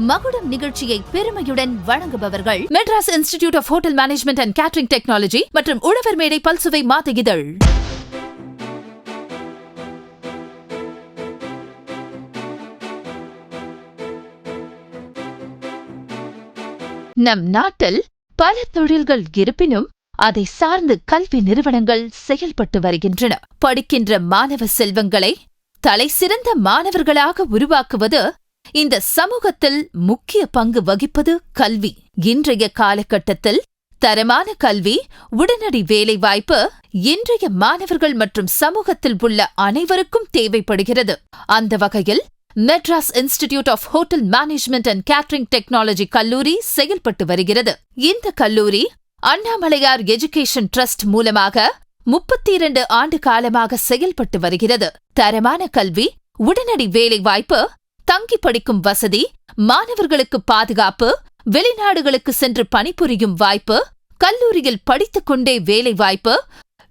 மகுடம் நிகழ்ச்சியை பெருமையுடன் வழங்குபவர்கள் Madras institute of hotel management and catering technology மற்றும் உழவர் மேடை பல்சுவை மாத இதழ். நம் நாட்டில் பல தொழில்கள் இருப்பினும் அதை சார்ந்து கல்வி நிறுவனங்கள் செயல்பட்டு வருகின்றன. படிக்கின்ற மாணவ செல்வங்களை தலைசிறந்த மாணவர்களாக உருவாக்குவது இந்த சமூகத்தில் முக்கிய பங்கு வகிப்பது கல்வி. இன்றைய காலகட்டத்தில் தரமான கல்வி, உடனடி வேலைவாய்ப்பு இன்றைய மாணவர்கள் மற்றும் சமூகத்தில் உள்ள அனைவருக்கும் தேவைப்படுகிறது. அந்த வகையில் Madras institute of hotel management and catering technology கல்லூரி செயல்பட்டு வருகிறது. இந்த கல்லூரி அண்ணாமலையார் எஜுகேஷன் டிரஸ்ட் மூலமாக 32 ஆண்டு காலமாக செயல்பட்டு வருகிறது. தரமான கல்வி, உடனடி வேலைவாய்ப்பு, தங்கி படிக்கும் வசதி, மாணவர்களுக்கு பாதுகாப்பு, வெளிநாடுகளுக்கு சென்று பணிபுரியும் வாய்ப்பு, கல்லூரியில் படித்துக் கொண்டே வேலைவாய்ப்பு,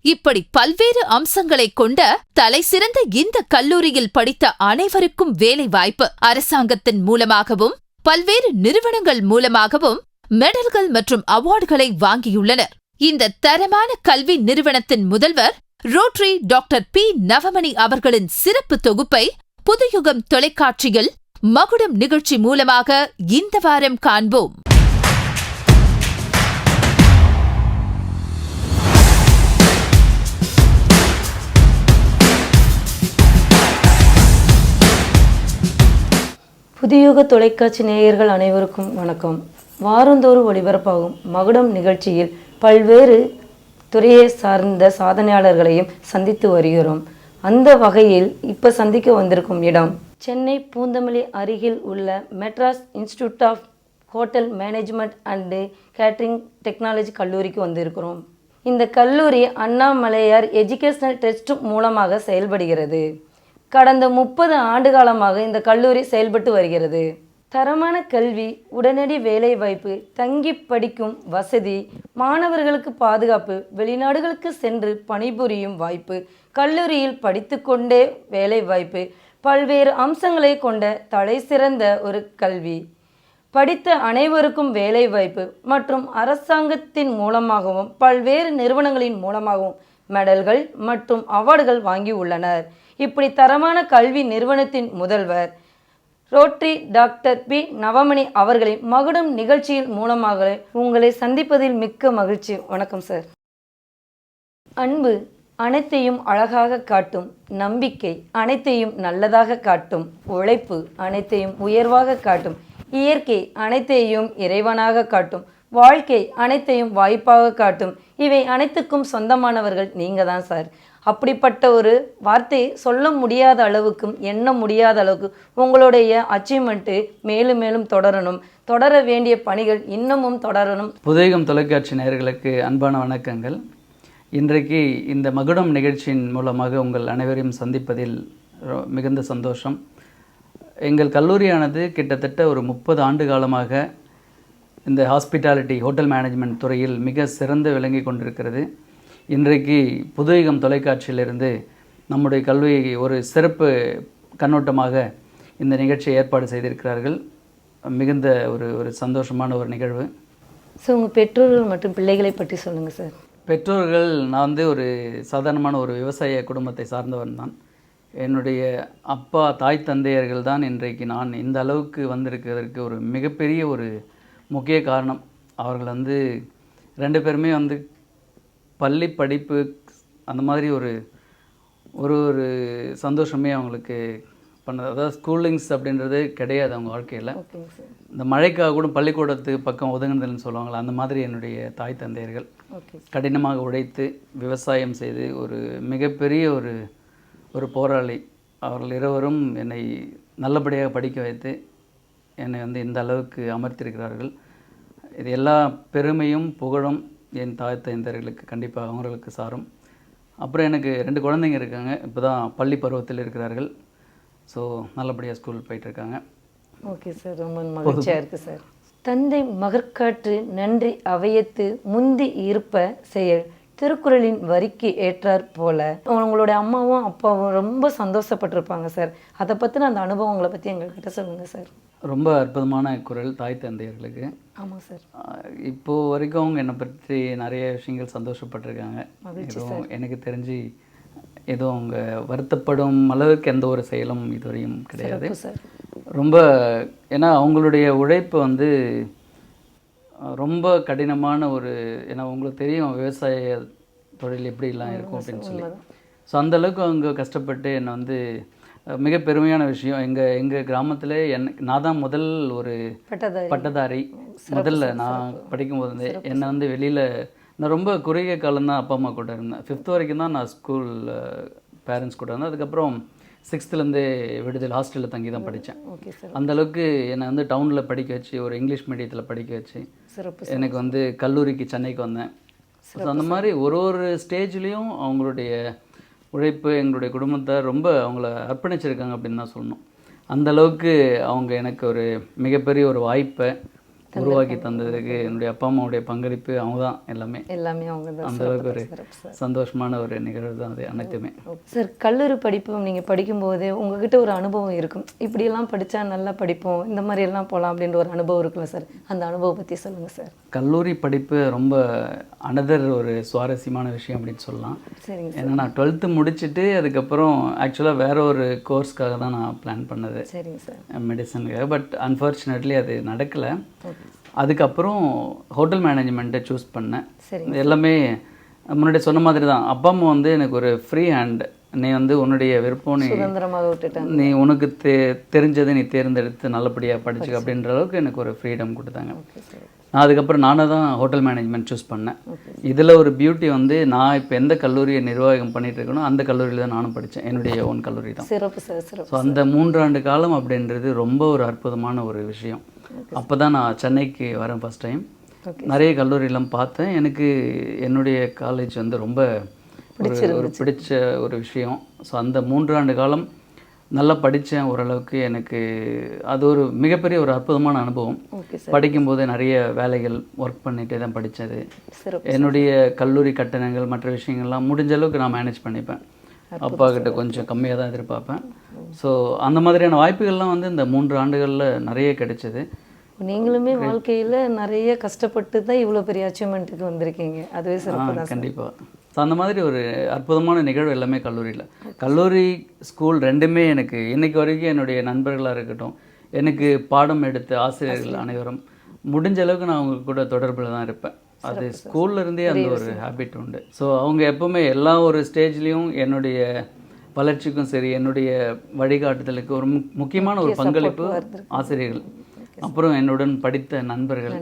இப்படி பல்வேறு அம்சங்களை கொண்ட தலைசிறந்த இந்த கல்லூரியில் படித்த அனைவருக்கும் வேலைவாய்ப்பு. அரசாங்கத்தின் மூலமாகவும் பல்வேறு நிறுவனங்கள் மூலமாகவும் மெடல்கள் மற்றும் அவார்டுகளை வாங்கியுள்ளனர். இந்த தரமான கல்வி நிறுவனத்தின் முதல்வர் ரோட்டரி டாக்டர் பி. நவமணி அவர்களின் சிறப்பு தொகுப்பை புதுயுகம் தொலைக்காட்சியில் மகுடம் நிகழ்ச்சி மூலமாக இந்த வாரம் காண்போம். புதுயுக தொலைக்காட்சி நேயர்கள் அனைவருக்கும் வணக்கம். வாரந்தோறும் ஒளிபரப்பாகும் மகுடம் நிகழ்ச்சியில் பல்வேறு துறையை சார்ந்த சாதனையாளர்களையும் சந்தித்து வருகிறோம். அந்த வகையில் இப்போ சந்திக்க வந்திருக்கும் இடம் சென்னை பூந்தமல்லி அருகில் உள்ள Madras institute of hotel management and catering technology கல்லூரிக்கு வந்திருக்கிறோம். இந்த கல்லூரி அண்ணாமலையார் எஜுகேஷனல் ட்ரஸ்ட் மூலமாக செயல்படுகிறது. கடந்த 30 ஆண்டு காலமாக இந்த கல்லூரி செயல்பட்டு வருகிறது. தரமான கல்வி, உடனடி வேலைவாய்ப்பு, தங்கி படிக்கும் வசதி, மாணவர்களுக்கு பாதுகாப்பு, வெளிநாடுகளுக்கு சென்று பணிபுரியும் வாய்ப்பு, கல்லூரியில் படித்துக்கொண்டே வேலைவாய்ப்பு, பல்வேறு அம்சங்களை கொண்ட தலைசிறந்த ஒரு கல்வி. படித்த அனைவருக்கும் வேலைவாய்ப்பு மற்றும் அரசாங்கத்தின் மூலமாகவும் பல்வேறு நிறுவனங்களின் மூலமாகவும் மெடல்கள் மற்றும் அவார்டுகள் வாங்கி உள்ளனர். இப்படி தரமான கல்வி நிறுவனத்தின் முதல்வர் ரோட்டரி டாக்டர் பி. நவமணி அவர்களை மகுடம் நிகழ்ச்சியின் மூலமாக உங்களை சந்திப்பதில் மிக்க மகிழ்ச்சி. வணக்கம் சார். அன்பு அனைத்தையும் அழகாக காட்டும், நம்பிக்கை அனைத்தையும் நல்லதாக காட்டும், உழைப்பு அனைத்தையும் உயர்வாக காட்டும், இயற்கை அனைத்தையும் இறைவனாக காட்டும், வாழ்க்கை அனைத்தையும் வாய்ப்பாக காட்டும். இவை அனைத்துக்கும் சொந்தமானவர்கள் நீங்கள் தான் சார். அப்படிப்பட்ட ஒரு வார்த்தையை சொல்ல முடியாத அளவுக்கும் எண்ண முடியாத அளவுக்கு உங்களுடைய அச்சீவ்மெண்ட்டு மேலும் மேலும் தொடரணும். தொடர வேண்டிய பணிகள் இன்னமும் தொடரணும். புதுயுகம் தொலைக்காட்சி நேயர்களுக்கு அன்பான வணக்கங்கள். இன்றைக்கு இந்த மகுடம் நிகழ்ச்சியின் மூலமாக உங்கள் அனைவரையும் சந்திப்பதில் மிகுந்த சந்தோஷம். எங்கள் கல்லூரியானது கிட்டத்தட்ட ஒரு 30 ஆண்டு காலமாக இந்த ஹாஸ்பிட்டாலிட்டி ஹோட்டல் மேனேஜ்மெண்ட் துறையில் மிக சிறந்து விளங்கி கொண்டிருக்கிறது. இன்றைக்கு புதுயுகம் தொலைக்காட்சியிலிருந்து நம்முடைய கல்வியை ஒரு சிறப்பு கண்ணோட்டமாக இந்த நிகழ்ச்சியை ஏற்பாடு செய்திருக்கிறார்கள். மிகுந்த ஒரு சந்தோஷமான ஒரு நிகழ்வு. ஸோ உங்கள் பெற்றோர்கள் மற்றும் பிள்ளைகளை பற்றி சொல்லுங்கள் சார். பெற்றோர்கள், நான் ஒரு சாதாரணமான ஒரு விவசாய குடும்பத்தை சார்ந்தவன் தான். என்னுடைய அப்பா, தாய் தந்தையர்கள் தான் இன்றைக்கு நான் இந்த அளவுக்கு வந்திருக்கிறதுக்கு ஒரு மிகப்பெரிய ஒரு முக்கிய காரணம். அவர்கள் 2 பேருமே பள்ளி படிப்பு அந்த மாதிரி ஒரு சந்தோஷமே அவங்களுக்கு பண்ணது. அதாவது ஸ்கூலிங்ஸ் அப்படின்றது கிடையாது அவங்க வாழ்க்கையில். இந்த மழைக்காக கூட பள்ளிக்கூடத்துக்கு பக்கம் ஒதுங்குனதுன்னு சொல்லுவாங்களா, அந்த மாதிரி என்னுடைய தாய் தந்தையர்கள் கடினமாக உழைத்து விவசாயம் செய்து ஒரு மிகப்பெரிய ஒரு போராளி. அவர்கள் இருவரும் என்னை நல்லபடியாக படிக்க வைத்து என்னை இந்த அளவுக்கு அமர்த்தியிருக்கிறார்கள். இது எல்லா பெருமையும் புகழும் என் தாய் தந்தையர்களுக்கு கண்டிப்பாக அவங்களுக்கு சாரும். அப்புறம் எனக்கு 2 குழந்தைங்க இருக்காங்க. இப்போ தான் பள்ளி பருவத்தில் இருக்கிறார்கள். ஸோ நல்லபடியாக ஸ்கூல் போயிட்டுருக்காங்க. ஓகே சார், ரொம்ப மகிழ்ச்சியாக இருக்குது சார். தந்தை மகற்காற்று நன்றி அவையத்து முந்தி இருப்ப செயல் திருக்குறளின் வரிக்கு ஏற்றாற் போல உங்களுடைய அம்மாவும் அப்பாவும் ரொம்ப சந்தோஷப்பட்டிருப்பாங்க சார். அதை பற்றின அந்த அனுபவங்களை பற்றி எங்கள்கிட்ட சொல்லுங்கள் சார். ரொம்ப அற்புதமான குரல் தாய் தந்தையர்களுக்கு. ஆமாம் சார். இப்போது வரைக்கும் அவங்க என்னை பற்றி நிறைய விஷயங்கள் சந்தோஷப்பட்டிருக்காங்க. எதுவும் எனக்கு தெரிஞ்சு எதுவும் அவங்க வருத்தப்படும் அளவுக்கு எந்த ஒரு செயலும் இதுவரையும் கிடையாது. ரொம்ப ஏன்னா அவங்களுடைய உழைப்பு வந்து ரொம்ப கடினமான ஒரு, ஏன்னா உங்களுக்கு தெரியும் விவசாய தொழில் எப்படிலாம் இருக்கும் அப்படின்னு சொல்லி. ஸோ அந்தளவுக்கு அவங்க கஷ்டப்பட்டு என்னை வந்து மிக பெருமையான விஷயம். எங்கள் கிராமத்தில் நான் தான் முதல் ஒரு பட்டதாரி. முதல்ல நான் படிக்கும்போது என்னை வந்து வெளியில், நான் ரொம்ப குறுகிய காலம்தான் அப்பா அம்மா கூட இருந்தேன். 5th வரைக்கும் தான் நான் ஸ்கூல் பேரண்ட்ஸ் கூட இருந்தேன். அதுக்கப்புறம் 6th விடுதலை ஹாஸ்டலில் தங்கி தான் படித்தேன். அந்தளவுக்கு என்னை வந்து டவுனில் படிக்க வச்சு ஒரு இங்கிலீஷ் மீடியத்தில் படிக்க வச்சு எனக்கு வந்து கல்லூரிக்கு சென்னைக்கு வந்தேன். ஸோ அந்த மாதிரி ஒரு ஸ்டேஜ்லேயும் அவங்களுடைய உழைப்பு எங்களுடைய குடும்பத்தார் ரொம்ப அவங்கள அர்ப்பணிச்சிருக்காங்க அப்படின்னு தான் சொல்லணும். அந்தளவுக்கு அவங்க எனக்கு ஒரு மிகப்பெரிய ஒரு வாய்ப்பை உருவாக்கி தந்ததுக்கு என்னுடைய அப்பா அம்மாவுடைய பங்களிப்பு அவங்க தான் எல்லாமே அவங்க தான். அந்தளவுக்கு ஒரு சந்தோஷமான ஒரு நிகழ்வு தான் அது அனைத்துமே. சார், கல்லூரி படிப்பு நீங்கள் படிக்கும்போது உங்ககிட்ட ஒரு அனுபவம் இருக்கும், இப்படியெல்லாம் படித்தா நல்லா படிப்போம், இந்த மாதிரியெல்லாம் போகலாம் அப்படின்ற ஒரு அனுபவம் இருக்குல்ல சார், அந்த அனுபவம் பற்றி சொல்லுங்கள் சார். கல்லூரி படிப்பு ரொம்ப அனதர் ஒரு சுவாரஸ்யமான விஷயம் அப்படின்னு சொல்லலாம். சரிங்க. ஏன்னா நான் 12th முடிச்சுட்டு அதுக்கப்புறம் ஆக்சுவலாக வேற ஒரு கோர்ஸ்க்காக தான் நான் பிளான் பண்ணது. சரிங்க சார். மெடிசனுக்காக. பட் அன்ஃபார்ச்சுனேட்லி அது நடக்கலை. அதுக்கப்புறம் ஹோட்டல் மேனேஜ்மெண்ட்டை சூஸ் பண்ணேன். எல்லாமே முன்னாடி சொன்ன மாதிரி தான். அப்பா அம்மா வந்து எனக்கு ஒரு ஃப்ரீ ஹேண்ட், நீ வந்து உன்னுடைய விருப்பம், நீ உனக்கு தெரிஞ்சதை நீ தேர்ந்தெடுத்து நல்லபடியாக படிச்சுக்க அப்படின்ற அளவுக்கு எனக்கு ஒரு ஃப்ரீடம் கொடுத்தாங்க. நான் அதுக்கப்புறம் நானே தான் ஹோட்டல் மேனேஜ்மெண்ட் சூஸ் பண்ணேன். இதில் ஒரு பியூட்டி வந்து நான் இப்போ எந்த கல்லூரியை நிர்வாகம் பண்ணிகிட்டு இருக்கணும் அந்த கல்லூரியில் தான் நானும் படித்தேன். என்னுடைய ஓன் கல்லூரி தான். ஸோ அந்த 3 ஆண்டு காலம் அப்படின்றது ரொம்ப ஒரு அற்புதமான ஒரு விஷயம். அப்போ தான் நான் சென்னைக்கு வரேன் ஃபஸ்ட் டைம். நிறைய கல்லூரியெல்லாம் பார்த்தேன். எனக்கு என்னுடைய காலேஜ் வந்து ரொம்ப ஒரு பிடிச்ச ஒரு விஷயம். ஸோ அந்த 3 ஆண்டு காலம் நல்லா படித்தேன். ஓரளவுக்கு எனக்கு அது ஒரு மிகப்பெரிய ஒரு அற்புதமான அனுபவம். படிக்கும்போது நிறைய வேலைகள் ஒர்க் பண்ணிகிட்டே தான் படித்தது. என்னுடைய கல்லூரி கட்டணங்கள் மற்ற விஷயங்கள்லாம் முடிஞ்ச அளவுக்கு நான் மேனேஜ் பண்ணிப்பேன். அப்பா கிட்ட கொஞ்சம் கம்மியாக தான் எதிர்பார்ப்பேன். ஸோ அந்த மாதிரியான வாய்ப்புகள்லாம் வந்து இந்த 3 ஆண்டுகளில் நிறைய கிடைச்சது. நீங்களுமே வாழ்க்கையில் நிறைய கஷ்டப்பட்டு தான் இவ்வளோ பெரிய அச்சீவ்மெண்ட்டுக்கு வந்திருக்கீங்க. அதுவே சிறப்பு தான். கண்டிப்பாக. ஸோ அந்த மாதிரி ஒரு அற்புதமான நிகழ்வு எல்லாமே கல்லூரியில். கல்லூரி ஸ்கூல் ரெண்டுமே எனக்கு இன்றைக்கு வரைக்கும் என்னுடைய நண்பர்களாக இருக்கட்டும், எனக்கு பாடம் எடுத்த ஆசிரியர்கள் அனைவரும் முடிஞ்ச அளவுக்கு நான் அவங்க கூட தொடர்பில் தான் இருப்பேன். அது ஸ்கூல்லேருந்தே அந்த ஒரு ஹேபிட் உண்டு. ஸோ அவங்க எப்போவுமே எல்லா ஒரு ஸ்டேஜ்லேயும் என்னுடைய வளர்ச்சிக்கும் சரி, என்னுடைய வழிகாட்டுதலுக்கு ஒரு முக்கியமான ஒரு பங்களிப்பு ஆசிரியர்கள், அப்புறம் என்னுடன் படித்த நண்பர்கள்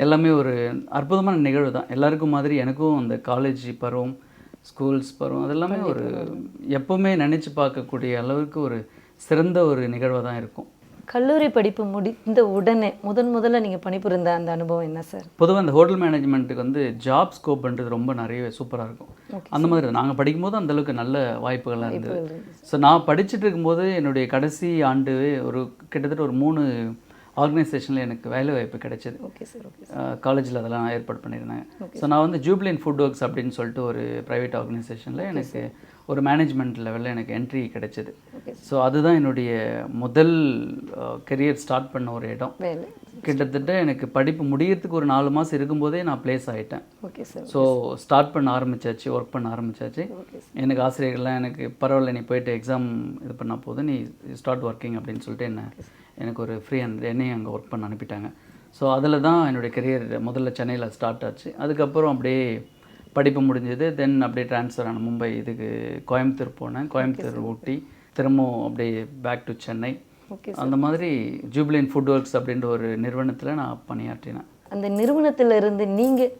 எல்லாமே ஒரு அற்புதமான நிகழ்வு தான். எல்லாருக்கும் மாதிரி எனக்கும் அந்த காலேஜ் பருவம், ஸ்கூல்ஸ் பருவம் அதெல்லாமே ஒரு எப்போவுமே நினச்சி பார்க்கக்கூடிய அளவுக்கு ஒரு சிறந்த ஒரு நிகழ்வாக தான் இருக்கும். கல்லூரி படிப்பு முடிந்த உடனே முதல்ல நீங்கள் பணிபுரிந்த அந்த அனுபவம் என்ன சார்? பொதுவாக இந்த ஹோட்டல் மேனேஜ்மெண்ட்டுக்கு வந்து ஜாப் ஸ்கோப் பண்ணுறது ரொம்ப நிறைய சூப்பராக இருக்கும். அந்த மாதிரி நாங்கள் படிக்கும்போது அந்தளவுக்கு நல்ல வாய்ப்புகள்லாம் இருந்தது. ஸோ நான் படிச்சுட்டு இருக்கும்போது என்னுடைய கடைசி ஆண்டு ஒரு கிட்டத்தட்ட ஒரு 3 ஆர்கனைசேஷனில் எனக்கு வேலை வாய்ப்பு கிடைச்சிது. காலேஜில் அதெல்லாம் ஏற்பாடு பண்ணியிருந்தாங்க. ஸோ நான் வந்து ஜூப்ளின் ஃபுட் ஒர்க்ஸ் அப்படின்னு சொல்லிட்டு ஒரு ப்ரைவேட் ஆர்கனைசேஷனில் எனக்கு ஒரு மேனேஜ்மெண்ட் லெவலில் எனக்கு என்ட்ரி கிடைச்சிது. ஸோ அதுதான் என்னுடைய முதல் கெரியர் ஸ்டார்ட் பண்ண ஒரு இடம். கிட்டத்தட்ட எனக்கு படிப்பு முடியறதுக்கு ஒரு 4 மாதம் இருக்கும்போதே நான் ப்ளேஸ் ஆகிட்டேன். ஸோ ஸ்டார்ட் பண்ண ஆரம்பித்தாச்சு, ஒர்க் பண்ண ஆரம்பித்தாச்சு. எனக்கு ஆசிரியர்கள்லாம் எனக்கு பரவாயில்ல, நீ போய்ட்டு எக்ஸாம் இது பண்ணால் போதும், நீ ஸ்டார்ட் ஒர்க்கிங் அப்படின்னு சொல்லிட்டு எனக்கு ஒரு ஃப்ரீ என்னையும் அங்கே ஒர்க் பண்ண அனுப்பிட்டாங்க. ஸோ அதில் தான் என்னுடைய கெரியர் முதல்ல சென்னையில் ஸ்டார்ட் ஆச்சு. அதுக்கப்புறம் அப்படியே படிப்பு முடிஞ்சது. தென் அப்படியே ட்ரான்ஸ்ஃபர் ஆன மும்பை, இதுக்கு கோயம்புத்தூர் போனேன். கோயம்புத்தூர், ஊட்டி, திரும்பவும் அப்படியே பேக் டு சென்னை. அந்த மாதிரி ஜூப்ளின் ஃபுட் ஒர்க்ஸ் அப்படின்ற ஒரு நிறுவனத்தில் நான் பணியாற்றினேன். அந்த நிறுவனத்தில் இருந்து நீங்கள்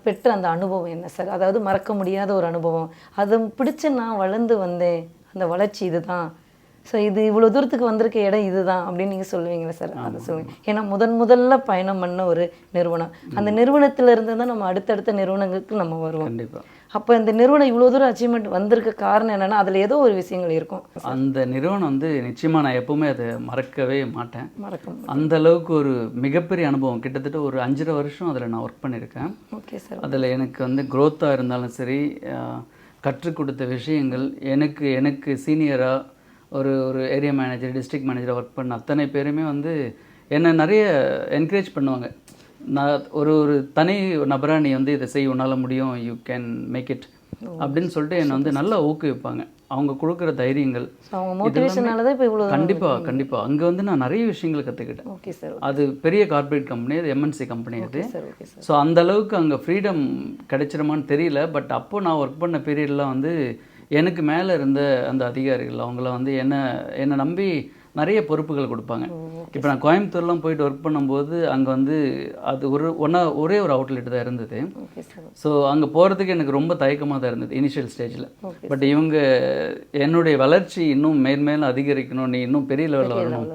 பெற்ற அந்த அனுபவம் என்ன சார்? அதாவது மறக்க முடியாத ஒரு அனுபவம், அதை பிடிச்சி நான் வளர்ந்து வந்தேன், அந்த வளர்ச்சி இதுதான், ஸோ இது இவ்வளோ தூரத்துக்கு வந்திருக்க இடம் இதுதான் அப்படின்னு நீங்கள் சொல்லுவீங்களா சார்? அதை சொல்லுங்கள். ஏன்னா முதல்ல பயணம் பண்ண ஒரு நிறுவனம், அந்த நிறுவனத்தில் இருந்து தான் நம்ம அடுத்தடுத்த நிறுவனங்களுக்கு நம்ம வருவோம். கண்டிப்பாக. அப்போ இந்த நிறுவனம் இவ்வளோ தூரம் அச்சீவ்மெண்ட் வந்திருக்க காரணம் என்னென்னா அதில் ஏதோ ஒரு விஷயங்கள் இருக்கும். அந்த நிறுவனம் வந்து நிச்சயமாக நான் எப்போவுமே அதை மறக்கவே மாட்டேன். அந்த அளவுக்கு ஒரு மிகப்பெரிய அனுபவம். கிட்டத்தட்ட ஒரு 5.5 வருஷம் அதில் நான் ஒர்க் பண்ணியிருக்கேன். Okay sir. அதில் எனக்கு வந்து க்ரோத்தாக இருந்தாலும் சரி, கற்றுக் கொடுத்த விஷயங்கள், எனக்கு சீனியராக ஒரு ஒரு ஏரியா மேனேஜர், டிஸ்ட்ரிக்ட் மேனேஜராக ஒர்க் பண்ண அத்தனை பேருமே வந்து என்னை நிறைய என்கரேஜ் பண்ணுவாங்க. நான் ஒரு ஒரு தனி நபராக நீ வந்து இதை செய், உன்னால் முடியும், யூ கேன் மேக் இட் அப்படின்னு சொல்லிட்டு என்னை வந்து நல்லா ஊக்குவிப்பாங்க. அவங்க கொடுக்குற தைரியங்கள் கண்டிப்பாக அங்கே வந்து நான் நிறைய விஷயங்கள் கற்றுக்கிட்டேன். அது பெரிய கார்பரேட் கம்பெனி, அது எம்என்சி கம்பெனி அது. ஸோ அந்த அளவுக்கு அங்கே ஃப்ரீடம் கிடைச்சிருமான்னு தெரியல. பட் அப்போது நான் ஒர்க் பண்ண பீரியட்லாம் வந்து எனக்கு மேலே இருந்த அந்த அதிகாரிகள் அவங்களாம் வந்து என்னை நம்பி நிறைய பொறுப்புகள் கொடுப்பாங்க. இப்போ நான் கோயம்புத்தூர்லாம் போயிட்டு ஒர்க் பண்ணும்போது அங்கே வந்து அது ஒரே ஒரு அவுட்லெட் தான் இருந்தது. ஸோ அங்கே போகிறதுக்கு எனக்கு ரொம்ப தயக்கமாக தான் இருந்தது இனிஷியல் ஸ்டேஜில். பட் இவங்க என்னுடைய வளர்ச்சி இன்னும் மேலும் அதிகரிக்கணும், நீ இன்னும் பெரிய லெவலில் வரணும்,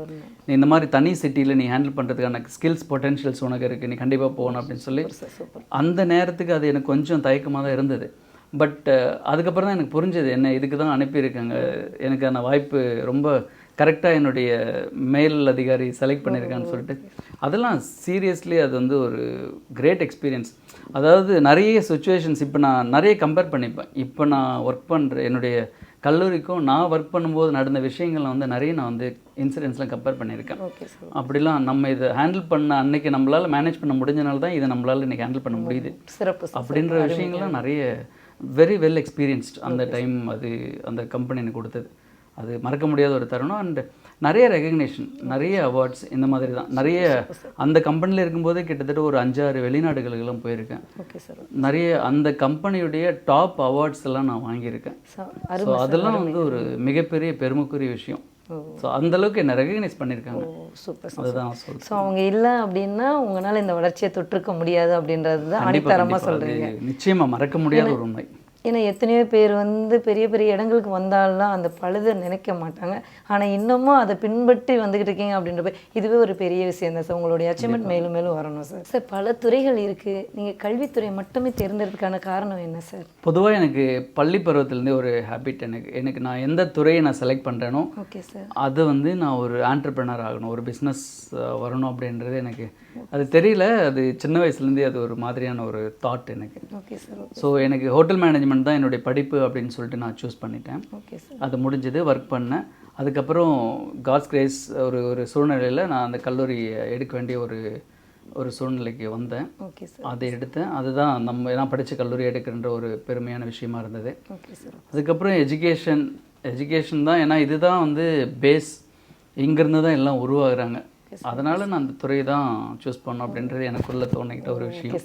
நீ இந்த மாதிரி தனி சிட்டியில் நீ ஹேண்டில் பண்ணுறதுக்கான ஸ்கில்ஸ் பொட்டென்ஷியல்ஸ் உனக்கு இருக்குது, நீ கண்டிப்பாக போகணும் அப்படின்னு சொல்லி அந்த நேரத்துக்கு அது எனக்கு கொஞ்சம் தயக்கமாக தான் இருந்தது. பட் அதுக்கப்புறம் தான் எனக்கு புரிஞ்சது, என்ன இதுக்கு தான் அனுப்பியிருக்காங்க, எனக்கு அந்த வாய்ப்பு ரொம்ப கரெக்டாக என்னுடைய மேல் அதிகாரி செலக்ட் பண்ணியிருக்கான்னு சொல்லிட்டு அதெல்லாம் சீரியஸ்லி அது வந்து ஒரு கிரேட் எக்ஸ்பீரியன்ஸ். அதாவது நிறைய சுச்சுவேஷன்ஸ் இப்போ நான் நிறைய கம்பேர் பண்ணிப்பேன். இப்போ நான் ஒர்க் பண்ணுற என்னுடைய கல்லூரிக்கும் நான் ஒர்க் பண்ணும்போது நடந்த விஷயங்களை வந்து நிறைய நான் வந்து இன்சிடென்ட்ஸ்லாம் கம்பேர் பண்ணியிருக்கேன். அப்படிலாம் நம்ம இதை ஹேண்டில் பண்ண அன்னைக்கு நம்மளால் மேனேஜ் பண்ண முடிஞ்சனால தான் இதை நம்மளால் இன்றைக்கி ஹேண்டில் பண்ண முடியுது. அப்படின்ற விஷயங்கள்லாம் நிறைய வெரி வெல் எக்ஸ்பீரியன்ஸ்ட் அந்த டைம். அது அந்த கம்பெனி எனக்கு கொடுத்தது அது மறக்க முடியாத ஒரு தருணம். அண்ட் நிறைய ரெகக்னேஷன், நிறைய அவார்ட்ஸ் இந்த மாதிரி தான் நிறைய. அந்த கம்பெனியில் இருக்கும்போதே கிட்டத்தட்ட ஒரு 5-6 வெளிநாடுகளுக்கெல்லாம் போயிருக்கேன். நிறைய அந்த கம்பெனியுடைய டாப் அவார்ட்ஸ் எல்லாம் நான் வாங்கியிருக்கேன். ஸோ அதெல்லாம் வந்து ஒரு மிகப்பெரிய பெருமைக்குரிய விஷயம். ஸோ அந்தளவுக்கு என்னை ரெகக்னைஸ் பண்ணியிருக்காங்க. சூப்பர். அதுதான் ஸோ அவங்க இல்லை அப்படின்னா உங்களால் இந்த வளர்ச்சியை தொற்றுக்க முடியாது அப்படின்றது தான் அடித்தரமாக சொல்கிறீங்க. நிச்சயமாக மறக்க முடியாத ஒரு உண்மை. ஏன்னா எத்தனையோ பேர் வந்து பெரிய பெரிய இடங்களுக்கு வந்தாலும் அந்த பழுதை நினைக்க மாட்டாங்க. ஆனால் இன்னமும் அதை பின்பற்றி வந்துக்கிட்டு இருக்கீங்க அப்படின்றப்ப இதுவே ஒரு பெரிய விஷயம் தான் சார். உங்களுடைய அச்சீவ்மெண்ட் மேலும் மேலும் வரணும் சார். சார் பல துறைகள் இருக்குது, நீங்கள் கல்வித்துறை மட்டுமே தேர்ந்தெடுக்கிறதுக்கான காரணம் என்ன சார்? பொதுவாக எனக்கு பள்ளி பருவத்திலேருந்தே ஒரு ஹேபிட், எனக்கு நான் எந்த துறையை நான் செலக்ட் பண்ணுறேனோ ஓகே சார் அது வந்து நான் ஒரு ஆண்டர்ப்ரனர் ஆகணும், ஒரு பிஸ்னஸ் வரணும் அப்படின்றது எனக்கு அது தெரியல. அது சின்ன வயசுலேருந்தே அது ஒரு மாதிரியான ஒரு தாட் எனக்கு. Okay sir. ஸோ எனக்கு ஹோட்டல் மேனேஜ்மெண்ட் தான் என்னுடைய படிப்பு அப்படின்னு சொல்லிட்டு நான் சூஸ் பண்ணிட்டேன். Okay sir. அது முடிஞ்சது, ஒர்க் பண்ணேன். அதுக்கப்புறம் காட்ஸ் கிரேஸ் ஒரு சூழ்நிலையில் நான் அந்த கல்லூரி எடுக்க வேண்டிய ஒரு சூழ்நிலைக்கு வந்தேன். Okay sir. அதை எடுத்தேன். அதுதான் நான் படித்த கல்லூரி எடுக்கின்ற ஒரு பெருமையான விஷயமா இருந்தது. Okay sir. அதுக்கப்புறம் எஜுகேஷன் தான், ஏன்னா இதுதான் வந்து பேஸ், இங்கேருந்து தான் எல்லாம் உருவாகுறாங்க. அதனால் நான் அந்த துறையை தான் சூஸ் பண்ணோம் அப்படின்றது எனக்குள்ளே தோணிக்கிட்ட ஒரு விஷயம்.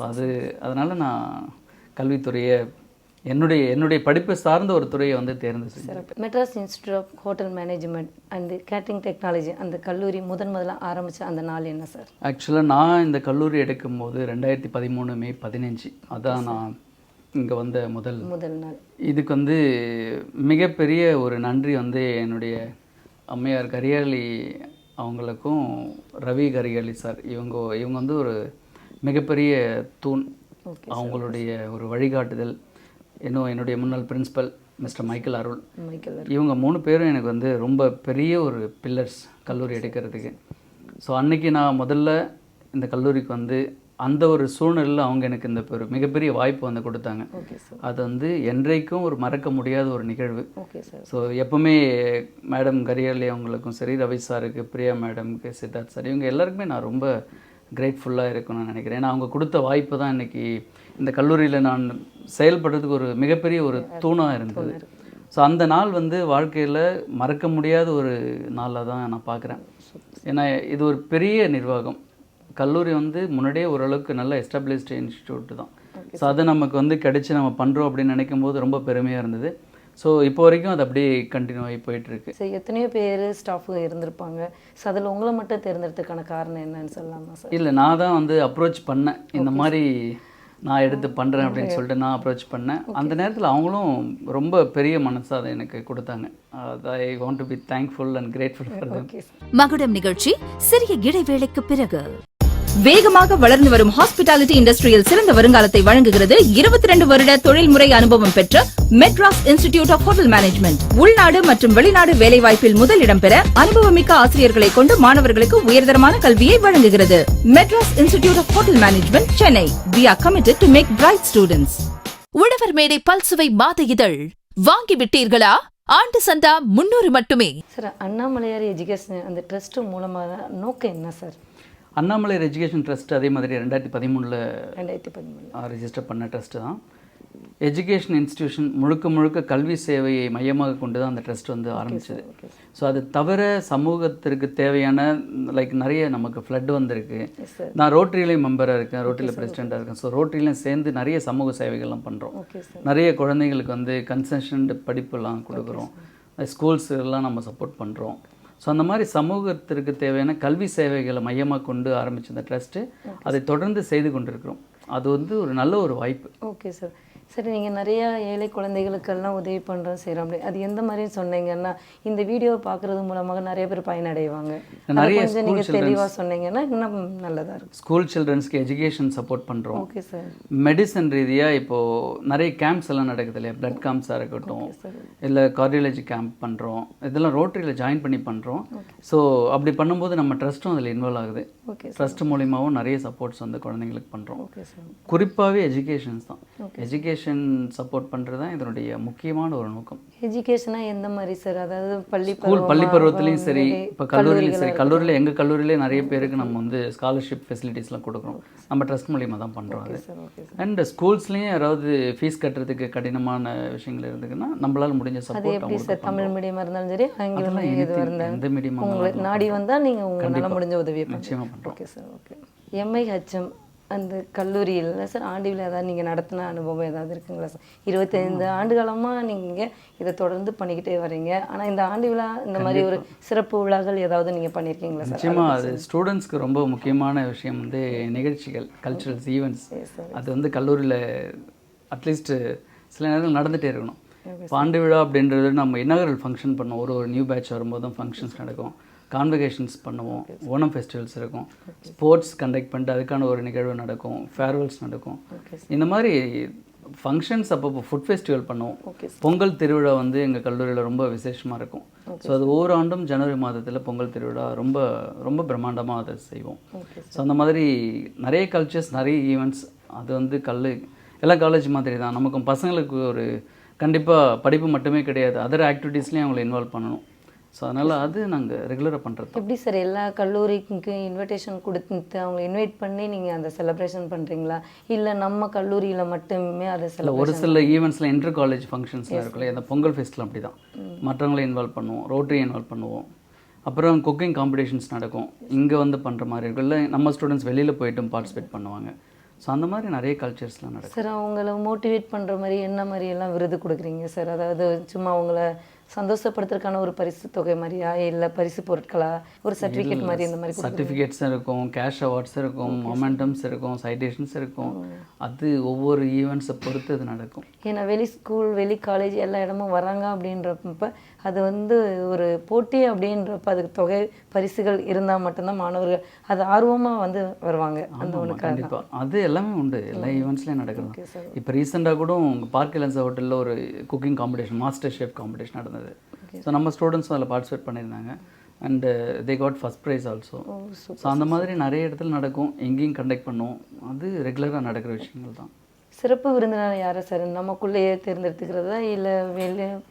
அது அதனால் நான் கல்வித்துறையை என்னுடைய படிப்பை சார்ந்த ஒரு துறையை வந்து தேர்ந்து செஞ்சேன். Madras institute of hotel management and catering technology அந்த கல்லூரி முதல்ல ஆரம்பித்த அந்த நாள் என்ன சார்? ஆக்சுவலாக நான் இந்த கல்லூரி எடுக்கும்போது 2013 மே 15 அதான் நான் இங்கே வந்த முதல் நாள். இதுக்கு வந்து மிகப்பெரிய ஒரு நன்றி வந்து என்னுடைய அம்மையார் கரியாளி அவங்களுக்கும் ரவி கரிகாலி சார். இவங்க வந்து ஒரு மிகப்பெரிய தூண். அவங்களுடைய ஒரு வழிகாட்டுதல், இன்னும் என்னுடைய முன்னாள் பிரின்சிபல் மிஸ்டர் மைக்கேல் அருள், இவங்க 3 பேரும் எனக்கு வந்து ரொம்ப பெரிய ஒரு பில்லர்ஸ் கல்லூரி எடுக்கிறதுக்கு. ஸோ அன்றைக்கி நான் முதல்ல இந்த கல்லூரிக்கு வந்து அந்த ஒரு சூழ்நிலையில் அவங்க எனக்கு இந்த ஒரு மிகப்பெரிய வாய்ப்பு வந்து கொடுத்தாங்க. அது வந்து என்றைக்கும் ஒரு மறக்க முடியாத ஒரு நிகழ்வு. ஸோ எப்போவுமே மேடம் கரியாளி அவங்களுக்கும் சரி, ரவி சாருக்கு, பிரியா மேடம்க்கு, சித்தார்த் சார், இவங்க எல்லாருக்குமே நான் ரொம்ப கிரேட்ஃபுல்லாக இருக்குன்னு நினைக்கிறேன். ஏன்னா அவங்க கொடுத்த வாய்ப்பு தான் இன்றைக்கி இந்த கல்லூரியில் நான் செயல்படுறதுக்கு ஒரு மிகப்பெரிய ஒரு தூணாக இருந்தது. ஸோ அந்த நாள் வந்து வாழ்க்கையில் மறக்க முடியாத ஒரு நாளாக தான் நான் பார்க்குறேன். ஏன்னா இது ஒரு பெரிய நிர்வாகம். கல்லூரி வந்து முன்னாடியே ஓரளவுக்கு நல்ல எஸ்டாப்ளிஷ்டு இன்ஸ்டியூட் தான். ஸோ அதை நமக்கு வந்து கிடைச்சி நம்ம பண்ணுறோம் அப்படின்னு நினைக்கும் போது ரொம்ப பெருமையாக இருந்தது. ஸோ இப்போ வரைக்கும் அது அப்படியே கண்டினியூ ஆகி போயிட்டுருக்கு. ஸோ எத்தனையோ பேர் ஸ்டாஃபு இருந்திருப்பாங்க. ஸோ அதில் உங்களை மட்டும் தேர்ந்தெடுத்ததுக்கான காரணம் என்னன்னு சொல்லலாமா சார்? இல்லை, நான் தான் வந்து அப்ரோச் பண்ணேன், இந்த மாதிரி நான் எடுத்து பண்ணுறேன் அப்படின்னு சொல்லிட்டு நான் அப்ரோச் பண்ணேன். அந்த நேரத்தில் அவங்களும் ரொம்ப பெரிய மனசாக அதை எனக்கு கொடுத்தாங்க. I want to be thankful and grateful for them. மகுடம் நிகழ்ச்சி சிறிய இடைவேளைக்கு பிறகு. வேகமாக வளர்ந்து வரும் ஹாஸ்பிட்டாலிட்டி இண்டஸ்ட்ரியில் சிறந்த வருங்காலத்தை வழங்குகிறது 22 வருட தொழில்முறை அனுபவம் பெற்ற Madras institute of hotel management. உள்நாடு மற்றும் வெளிநாடு வேலைவாய்ப்பில் முதலிடம் பெற அனுபவமிக்க ஆசிரியர்களை கொண்டு மாணவர்களுக்கு உயர்தரமான கல்வியை வழங்குகிறது. Madras institute of hotel management, Chennai. We are committed to make bright students. உழவர் மேடை பல்சுவை மாத இதழ் வாங்கிவிட்டீர்களா? ஆண்டு சந்தா 300 மட்டுமே. சார் அண்ணாமலையார் எஜுகேஷன் அந்த ட்ரஸ்ட் மூலமாக நோக்கம் என்ன சார்? அண்ணாமலையார் எஜுகேஷன் ட்ரஸ்ட் அதே மாதிரி 2013 2013 ரிஜிஸ்டர் பண்ண ட்ரஸ்ட்டு தான். எஜுகேஷன் இன்ஸ்டிடியூஷன் முழுக்க கல்வி சேவையை மையமாக கொண்டு தான் அந்த ட்ரஸ்ட் வந்து ஆரம்பிச்சது. ஸோ அது தவிர சமூகத்திற்கு தேவையான நிறைய நமக்கு ஃப்ளட் வந்திருக்கு. நான் ரோட்டரியிலையும் மெம்பராக இருக்கேன், ரோட்டரியில் பிரசிடெண்ட்டாக இருக்கேன். ஸோ ரோட்டரியிலையும் சேர்ந்து நிறைய சமூக சேவைகள்லாம் பண்ணுறோம். நிறைய குழந்தைங்களுக்கு வந்து கன்செஷன் படிப்புலாம் கொடுக்குறோம், ஸ்கூல்ஸ் எல்லாம் நம்ம சப்போர்ட் பண்ணுறோம். ஸோ அந்த மாதிரி சமூகத்திற்கு தேவையான கல்வி சேவைகளை மையமாக கொண்டு ஆரம்பித்த இந்த ட்ரஸ்ட்டு அதை தொடர்ந்து செய்து கொண்டிருக்கிறோம். அது வந்து ஒரு நல்ல ஒரு வாய்ப்பு. Okay sir. சரி, நீங்கள் நிறையா ஏழை குழந்தைகளுக்கெல்லாம் உதவி பண்ணுறோம் செய்கிறோம் அப்படி அது எந்த மாதிரி சொன்னீங்கன்னா இந்த வீடியோவை பார்க்குறது மூலமாக நிறைய பேர் பயனடைவாங்க. நிறைய கொஞ்சம் நீங்கள் தெளிவாக சொன்னீங்கன்னா இன்னும் நல்லதாக இருக்கும். ஸ்கூல் சில்ட்ரன்ஸ்க்கு எஜுகேஷன் சப்போர்ட் பண்ணுறோம். Okay sir. மெடிசன் ரீதியாக இப்போது நிறைய கேம்ப்ஸ் எல்லாம் நடக்குது இல்லையா, பிளட் கேம்ப்ஸாக இருக்கட்டும், இல்லை கார்டியாலஜி கேம்ப் பண்ணுறோம். இதெல்லாம் ரோட்டரியில் ஜாயின் பண்ணி பண்ணுறோம். ஸோ அப்படி பண்ணும்போது நம்ம ட்ரஸ்ட்டும் அதில் இன்வால்வ் ஆகுது. ட்ரஸ்ட் மூலிமாவும் நிறைய சப்போர்ட்ஸ் வந்து குழந்தைங்களுக்கு பண்ணுறோம். குறிப்பாகவே எஜுகேஷன்ஸ் தான். எஜுகேஷன் சப்போர்ட் பண்ணுறது தான் இதனுடைய முக்கியமான ஒரு நோக்கம். எஜுகேஷனாக எந்த மாதிரி சார்? அதாவது பள்ளி பருவத்துலேயும் சரி, இப்போ கல்லூரியிலையும் சரி. கல்லூரியில் எங்கள் கல்லூரியிலே நிறைய பேருக்கு நம்ம வந்து ஸ்காலர்ஷிப் ஃபெசிலிட்டிஸ்லாம் கொடுக்குறோம். நம்ம ட்ரஸ்ட் மூலியமாக தான் பண்ணுறோம் அது. அண்ட் ஸ்கூல்ஸ்லேயும் யாராவது ஃபீஸ் கட்டுறதுக்கு கடினமான விஷயங்கள் இருந்துக்குன்னா நம்மளால் முடிஞ்ச சப்போர்ட். தமிழ் மீடியமாக இருந்தாலும் சரி, ஆங்கிலம் எந்த மீடியமாக நாடி வந்தால் நீங்கள் உங்களால் முடிஞ்ச உதவியை நிச்சயமாக பண்ணுறோம். Okay sir. ஓகே. MIHM அந்த கல்லூரியில் சார் ஆண்டு விழா ஏதாவது நீங்கள் நடத்தின அனுபவம் ஏதாவது இருக்குங்களா சார்? 25 ஆண்டு காலமாக நீங்கள் இதை தொடர்ந்து பண்ணிக்கிட்டே வரீங்க. ஆனால் இந்த ஆண்டு விழா இந்த மாதிரி ஒரு சிறப்பு விழாக்கள் ஏதாவது நீங்கள் பண்ணியிருக்கீங்களா சார்? நிச்சயமாக அது ஸ்டூடெண்ட்ஸ்க்கு ரொம்ப முக்கியமான விஷயம் வந்து நிகழ்ச்சிகள், கல்ச்சுரல்ஸ், ஈவெண்ட்ஸ். அது வந்து கல்லூரியில் அட்லீஸ்ட் சில நேரங்கள் நடந்துகிட்டே இருக்கணும். இப்போ ஆண்டு விழா அப்படின்றது நம்ம இன்னாகரல் ஃபங்க்ஷன் பண்ணோம். ஒரு நியூ பேட்ச் வரும்போதும் ஃபங்க்ஷன்ஸ் நடக்கும், கான்வகேஷன்ஸ் பண்ணுவோம், ஓணம் ஃபெஸ்டிவல்ஸ் இருக்கும், ஸ்போர்ட்ஸ் கண்டக்ட் பண்ணிட்டு அதுக்கான ஒரு நிகழ்வு நடக்கும், ஃபேர்வெல்ஸ் நடக்கும். இந்த மாதிரி ஃபங்க்ஷன்ஸ் அப்பப்போ ஃபுட் ஃபெஸ்டிவல் பண்ணுவோம். பொங்கல் திருவிழா வந்து எங்கள் கல்லூரியில் ரொம்ப விசேஷமாக இருக்கும். ஸோ அது ஒவ்வொரு ஆண்டும் ஜனவரி மாதத்தில் பொங்கல் திருவிழா ரொம்ப ரொம்ப பிரம்மாண்டமாக அதை செய்வோம். ஸோ அந்த மாதிரி நிறைய கல்ச்சர்ஸ், நிறைய ஈவெண்ட்ஸ். அது வந்து எல்லா காலேஜ் மாதிரி தான். நமக்கும் பசங்களுக்கு ஒரு கண்டிப்பாக படிப்பு மட்டுமே கிடையாது, அதர் ஆக்டிவிட்டீஸ்லேயும் அவங்களை இன்வால்வ் பண்ணணும். ஸோ அதனால் அது நாங்கள் ரெகுலராக பண்ணுறது. எப்படி சார் எல்லா கல்லூரிக்கு இன்விடேஷன் கொடுத்து அவங்க இன்வைட் பண்ணி நீங்கள் அந்த செலிப்ரேஷன் பண்ணுறீங்களா, இல்லை நம்ம கல்லூரியில் மட்டுமே அதை ஒரு சில ஈவெண்ட்ஸில் இன்டர் காலேஜ் ஃபங்க்ஷன்ஸ்லாம் இருக்குல்ல, அந்த பொங்கல் ஃபெஸ்ட்டில் அப்படி தான் மற்றவங்களை இன்வால்வ் பண்ணுவோம், ரோட்டரி இன்வால்வ் பண்ணுவோம். அப்புறம் குக்கிங் காம்படிஷன்ஸ் நடக்கும், இங்கே வந்து பண்ணுற மாதிரி இருக்கும். இல்லை நம்ம ஸ்டூடெண்ட்ஸ் வெளியில் போய்ட்டும் பார்ட்டிசிபேட் பண்ணுவாங்க. ஸோ அந்த மாதிரி நிறைய கல்ச்சர்ஸ்லாம் நடக்கும். சார் அவங்கள மோட்டிவேட் பண்ணுற மாதிரி என்ன மாதிரி எல்லாம் விருது கொடுக்குறீங்க சார்? அதாவது சும்மா அவங்கள சந்தோஷப்படுத்துறதுக்கான ஒரு பரிசு தொகை மாதிரியா, இல்லை பரிசு பொருட்களா, ஒரு சர்டிஃபிகேட் மாதிரி? இந்த மாதிரி சர்டிஃபிகேட்ஸ் இருக்கும், கேஷ் அவார்ட்ஸ் இருக்கும், மொமெண்டம்ஸ் இருக்கும், சைட்டேஷன்ஸ் இருக்கும். அது ஒவ்வொரு ஈவெண்ட்ஸை பொறுத்து அது நடக்கும். ஏன்னா வெளி ஸ்கூல், வெளி காலேஜ் எல்லா இடமும் வராங்க அப்படின்றப்ப அது வந்து ஒரு போட்டி அப்படின்றப்ப அதுக்கு தொகை பரிசுகள் இருந்தால் மட்டும்தான் மாணவர்கள் அது ஆர்வமாக வந்து வருவாங்க. அந்த ஒன்று கண்டிப்பாக அது எல்லாமே உண்டு, எல்லா ஈவெண்ட்ஸ்லேயும் நடக்குது. இப்போ ரீசெண்டாக கூட உங்கள் பார்க் எலன்ஸா ஹோட்டலில் ஒரு cooking competition, master chef competition நடந்தது. ஸோ நம்ம ஸ்டூடெண்ட்ஸும் அதில் பார்ட்டிசிபேட் பண்ணியிருந்தாங்க. And they got first prize also. So அந்த மாதிரி நிறைய இடத்துல நடக்கும், எங்கேயும் கண்டக்ட் பண்ணுவோம். அது ரெகுலராக நடக்கிற விஷயங்கள் தான். சிறப்பு விருந்தினர் யாரை சார்? நமக்குள்ளேயே தேர்ந்தெடுத்துக்கிறதா இல்லை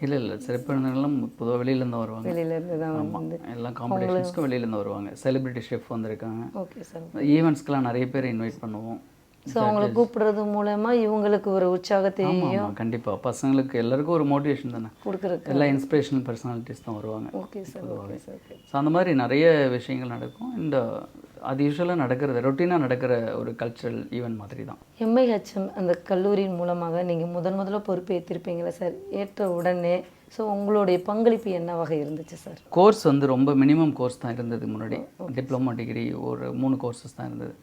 இல்லை சிறப்பு விருந்தினர்லாம் பொதுவாக வெளியிலேருந்து வருவாங்க. வெளியிலேருந்து தான் வந்து எல்லா காம்படிஷன்ஸ்க்கும் வெளியிலேருந்து வருவாங்க. செலிபிரிட்டி ஷெஃப் வந்திருக்காங்க. Okay sir. ஈவெண்ட்ஸ்க்கெலாம் நிறைய பேர் இன்வைட் பண்ணுவோம். ஸோ அவங்களை கூப்பிடுறது மூலமா இவங்களுக்கு ஒரு உற்சாகத்தையும் கண்டிப்பாக பசங்களுக்கு எல்லாருக்கும் ஒரு மோட்டிவேஷன் தானே கொடுக்குறது. எல்லா இன்ஸ்பிரேஷனல் பர்சனாலிட்டிஸ் தான் வருவாங்க. Okay sir. ஸோ அந்த மாதிரி நிறைய விஷயங்கள் நடக்கும். இந்த அது யூஸ்வலாக நடக்கிறது, ரொட்டீனாக நடக்கிற ஒரு கல்ச்சுரல் ஈவெண்ட் மாதிரி தான். MIHM அந்த கல்லூரியின் மூலமாக நீங்கள் முதல்ல பொறுப்பு ஏற்றிருப்பீங்களா சார்? ஏற்ற உடனே ஸோ உங்களுடைய பங்களிப்பு என்ன வகை இருந்துச்சு சார்? கோர்ஸ் வந்து ரொம்ப மினிமம் கோர்ஸ் தான் இருந்தது முன்னாடி. டிப்ளமோ டிகிரி ஒரு 3 கோர்சஸ் தான் இருந்தது.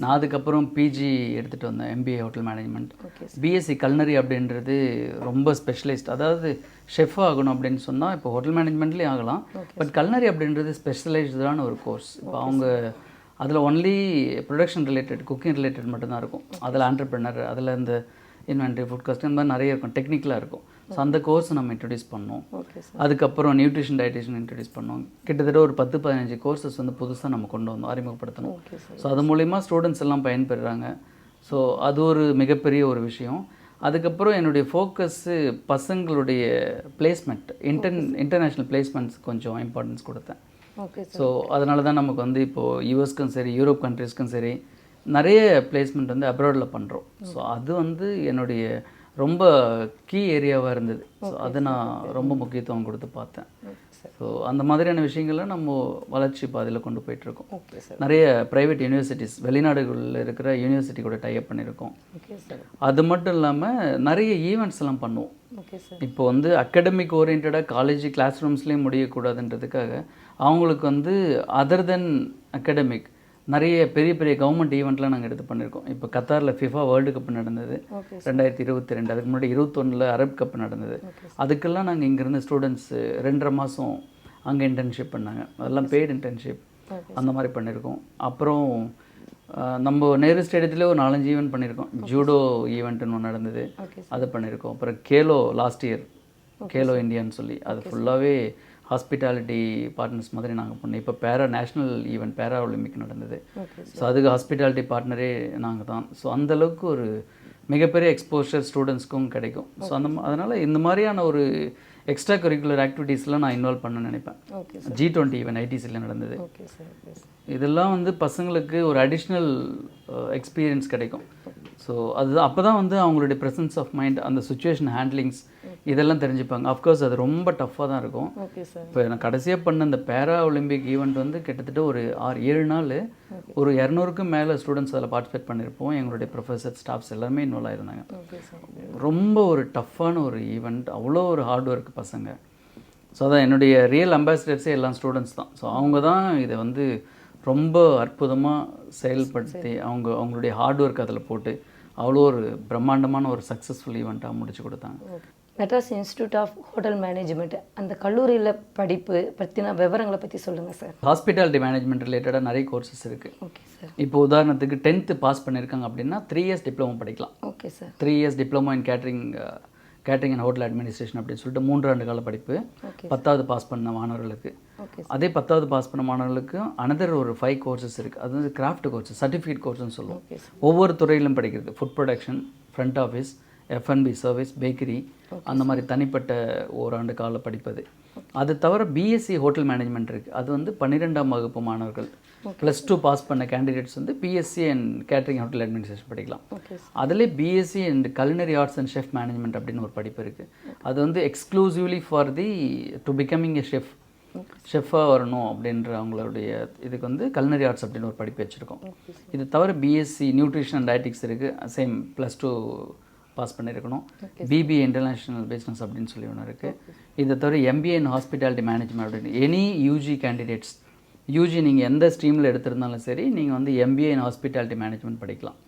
நான் அதுக்கப்புறம் பிஜி எடுத்துகிட்டு வந்தேன், MBA hotel management. BSc culinary அப்படின்றது ரொம்ப ஸ்பெஷலைஸ்ட். அதாவது ஷெஃப் ஆகணும் அப்படின்னு சொன்னால் இப்போ ஹோட்டல் மேனேஜ்மெண்ட்லேயும் ஆகலாம், பட் கல்னரி அப்படின்றது ஸ்பெஷலைஸ்டான ஒரு கோர்ஸ். இப்போ அவங்க அதில் only production related, cooking related மட்டும்தான் இருக்கும். அதில் ஆண்டர்ப்ரெனர், அதில் இந்த இன்வென்ட்ரி, ஃபுட் காஸ்ட், இந்த மாதிரி நிறைய இருக்கும், டெக்னிக்கலாக இருக்கும். ஸோ அந்த கோர்ஸ் நம்ம இன்ட்ரடியூஸ் பண்ணோம். அதுக்கப்புறம் நியூட்ரிஷன் டயட்டிஷன் இன்ட்ரடியூஸ் பண்ணோம். கிட்டத்தட்ட ஒரு 10-15 கோர்சஸ் வந்து புதுசாக நம்ம கொண்டு வந்தோம், அறிமுகப்படுத்தணும். ஸோ அது மூலிமா ஸ்டூடெண்ட்ஸ் எல்லாம் பயன்பெறுறாங்க. ஸோ அது ஒரு மிகப்பெரிய ஒரு விஷயம். அதுக்கப்புறம் என்னுடைய ஃபோக்கஸ்ஸு பசங்களுடைய பிளேஸ்மெண்ட் இன்டர்நேஷ்னல் பிளேஸ்மெண்ட்ஸ் கொஞ்சம் இம்பார்ட்டன்ஸ் கொடுத்தேன். ஓகே ஸோ அதனால தான் நமக்கு வந்து இப்போது யூஎஸ்க்கும் சரி யூரோப் கண்ட்ரீஸ்க்கும் சரி நிறைய பிளேஸ்மெண்ட் வந்து அப்ராடில் பண்ணுறோம். ஸோ அது வந்து என்னுடைய ரொம்ப கீ ஏரியாவாக இருந்தது. ஸோ அதை நான் ரொம்ப முக்கியத்துவம் கொடுத்து பார்த்தேன். ஸோ அந்த மாதிரியான விஷயங்களை நம்ம வளர்ச்சி பாதையில் கொண்டு போயிட்டுருக்கோம். Okay sir. நிறைய ப்ரைவேட் யூனிவர்சிட்டிஸ் வெளிநாடுகளில் இருக்கிற யூனிவர்சிட்டி கூட டைப் பண்ணியிருக்கோம். Okay sir. அது மட்டும் இல்லாமல் நிறைய ஈவெண்ட்ஸ் எல்லாம் பண்ணுவோம். Okay sir. இப்போ வந்து அகடமிக் ஓரியன்டாக காலேஜ் கிளாஸ் ரூம்ஸ்லேயும் முடியக்கூடாதுன்றதுக்காக அவங்களுக்கு வந்து அதர் தென் அகடமிக் நிறைய பெரிய பெரிய கவர்மெண்ட் ஈவெண்ட்லாம் நாங்கள் எடுத்து பண்ணியிருக்கோம். இப்போ கத்தாரில் ஃபிஃபா வேர்ல்டு கப் நடந்தது 2022. அதுக்கு முன்னாடி 2021 அரப் கப் நடந்தது. அதுக்கெல்லாம் நாங்கள் இங்கேருந்து ஸ்டூடெண்ட்ஸ் 2.5 மாதம் அங்கே இன்டர்ன்ஷிப் பண்ணாங்க. அதெல்லாம் பெய்டு இன்டர்ன்ஷிப் அந்த மாதிரி பண்ணியிருக்கோம். அப்புறம் நம்ம நேரு ஸ்டேடியத்தில் ஒரு 4-5 ஈவெண்ட் பண்ணியிருக்கோம். ஜூடோ ஈவெண்ட்டுன்னு ஒன்று நடந்தது, அது பண்ணியிருக்கோம். அப்புறம் கேலோ லாஸ்ட் இயர் கேலோ இந்தியான்னு சொல்லி அது ஃபுல்லாகவே ஹாஸ்பிட்டாலிட்டி பார்ட்னர்ஸ் மாதிரி நாங்கள் பண்ணோம். இப்போ நேஷ்னல் ஈவெண்ட் பேரா ஒலிம்பிக் நடந்தது. ஸோ அதுக்கு ஹாஸ்பிட்டாலிட்டி பார்ட்னரே நாங்கள் தான். ஸோ அந்தளவுக்கு ஒரு மிகப்பெரிய எக்ஸ்போஷர் ஸ்டூடெண்ட்ஸ்க்கும் கிடைக்கும். ஸோ அதனால் இந்த மாதிரியான ஒரு எக்ஸ்ட்ரா கரிக்குலர் ஆக்டிவிட்டீஸ்லாம் நான் இன்வால்வ் பண்ண நினைப்பேன். G20 ஈவெண்ட் ஐடிசியில் நடந்தது. இதெல்லாம் வந்து பசங்களுக்கு ஒரு அடிஷ்னல் எக்ஸ்பீரியன்ஸ் கிடைக்கும். ஸோ அது அப்போ தான் வந்து அவங்களுடைய ப்ரெசன்ஸ் ஆஃப் மைண்ட், அந்த சுச்சுவேஷன் ஹேண்ட்லிங்ஸ் இதெல்லாம் தெரிஞ்சுப்பாங்க. அஃப்கோர்ஸ் அது ரொம்ப டஃப்பாக தான் இருக்கும். இப்போ நான் கடைசியாக பண்ண இந்த பேரா ஒலிம்பிக் ஈவெண்ட் வந்து கிட்டத்தட்ட ஒரு 6-7 நாள் ஒரு 200க்கும் மேலே ஸ்டூடெண்ட்ஸ் அதில் பார்ட்டிசிபேட் பண்ணியிருப்போம். எங்களுடைய ப்ரொஃபஸர் ஸ்டாஃப்ஸ் எல்லாருமே இன்வால்வ் ஆயிருந்தாங்க. ரொம்ப ஒரு டஃப்பான ஒரு ஈவெண்ட், அவ்வளோ ஒரு ஹார்ட் ஒர்க் பசங்க. ஸோ அதான் என்னுடைய ரியல் அம்பாசிடர்ஸே எல்லாம் ஸ்டூடெண்ட்ஸ் தான். ஸோ அவங்க தான் இதை வந்து ரொம்ப அற்புதமாக செயல்படுத்தி அவங்களுடைய ஹார்ட் ஒர்க் அதில் போட்டு அவ்வளோ ஒரு பிரம்மாண்டமான ஒரு சக்ஸஸ்ஃபுல் ஈவெண்ட்டாக முடிச்சு கொடுத்தாங்க. Madras institute of hotel management அந்த கல்லூரியில் படிப்பு பற்றின விவரங்களை பற்றி சொல்லுங்கள் சார். ஹாஸ்பிட்டாலிட்டி மேனேஜ்மெண்ட் ரிலேட்டடாக நிறைய கோர்சஸ் இருக்குது. Okay sir. இப்போ உதாரணத்துக்கு 10th பாஸ் பண்ணியிருக்காங்க அப்படின்னா 3 இயர்ஸ் டிப்ளமோ படிக்கலாம். Okay sir. 3 years diploma in catering and hotel administration அப்படின்னு சொல்லிட்டு 3 ஆண்டு கால படிப்பு 10வது பாஸ் பண்ண மாணவர்களுக்கு. அதே 10வது பாஸ் பண்ண மாணவர்களுக்கு அனதர் ஒரு 5 கோர்சஸ் இருக்குது. அது வந்து கிராஃப்ட் கோர்சஸ், சர்டிஃபிகேட் கோர்ஸ்னு சொல்லுவோம். ஒவ்வொரு துறையிலும் படிக்கிறது. Food production, front office, F&B service, bakery, அந்த மாதிரி தனிப்பட்ட ஓராண்டு கால படிப்பது. அது தவிர பிஎஸ்சி ஹோட்டல் மேனேஜ்மெண்ட் இருக்குது. அது வந்து 12ஆம் வகுப்பு மாணவர்கள் +2 பாஸ் பண்ண கேண்டிடேட்ஸ் வந்து BSc and catering hotel administration படிக்கலாம். அதிலே BSc and culinary arts and chef management அப்படின்னு ஒரு படிப்பு இருக்குது. அது வந்து exclusively for to becoming a ஷெஃபாக வரணும் அப்படின்ற அவங்களுடைய இதுக்கு வந்து கலினரி ஆர்ட்ஸ் அப்படின்னு ஒரு படிப்பு வச்சுருக்கோம். இது தவிர பிஎஸ்சி நியூட்ரிஷன் அண்ட் டயட்டிக்ஸ் இருக்குது. சேம் +2 பாஸ் பண்ணியிருக்கணும். பிபிஏ இன்டர்நேஷ்னல் பிஸ்னஸ் அப்படின்னு சொல்லி ஒன்று இருக்குது. இதை தவிர எம்பிஏ இன் ஹாஸ்பிட்டாலிட்டி மேனேஜ்மெண்ட் அப்படின்னு எனி யூஜி கேண்டிடேட்ஸ், யூஜி நீங்கள் எந்த ஸ்ட்ரீமில் எடுத்திருந்தாலும் சரி நீங்கள் வந்து எம்பிஏ இன் ஹாஸ்பிட்டாலிட்டி மேனேஜ்மெண்ட் படிக்கலாம்.